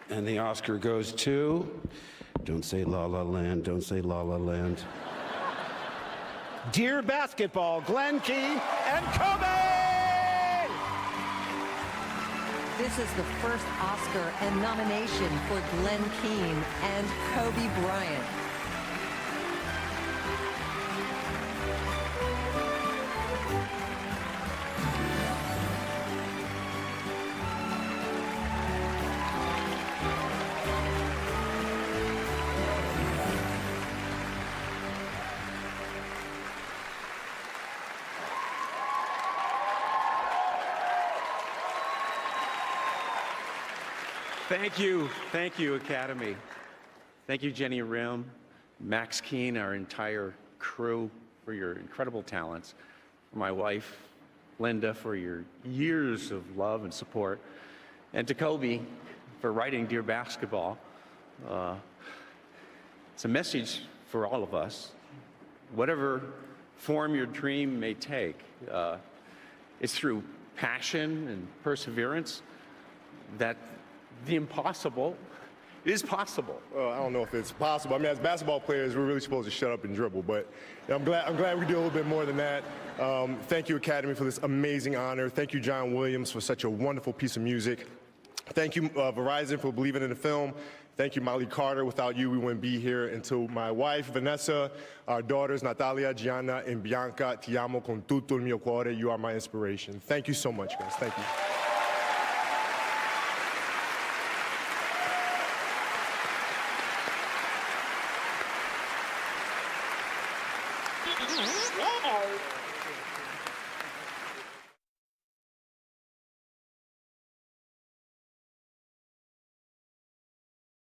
And the Oscar goes to, don't say La La Land, don't say La La Land. Dear Basketball, Glenn Keane and Kobe! This is the first Oscar and nomination for Glenn Keane and Kobe Bryant. Thank you, Academy. Thank you, Jenny Rim, Max Keane, our entire crew, for your incredible talents. For my wife, Linda, for your years of love and support. And to Kobe, for writing Dear Basketball. It's a message for all of us. Whatever form your dream may take, it's through passion and perseverance that the impossible is possible. Well, I don't know if it's possible. I mean, as basketball players, we're really supposed to shut up and dribble, but I'm glad we do a little bit more than that. Thank you, Academy, for this amazing honor. Thank you, John Williams, for such a wonderful piece of music. Thank you, Verizon, for believing in the film. Thank you, Molly Carter. Without you, we wouldn't be here. And to my wife, Vanessa, our daughters, Natalia, Gianna, and Bianca, ti amo con tutto il mio cuore. You are my inspiration. Thank you so much, guys. Thank you. Wow.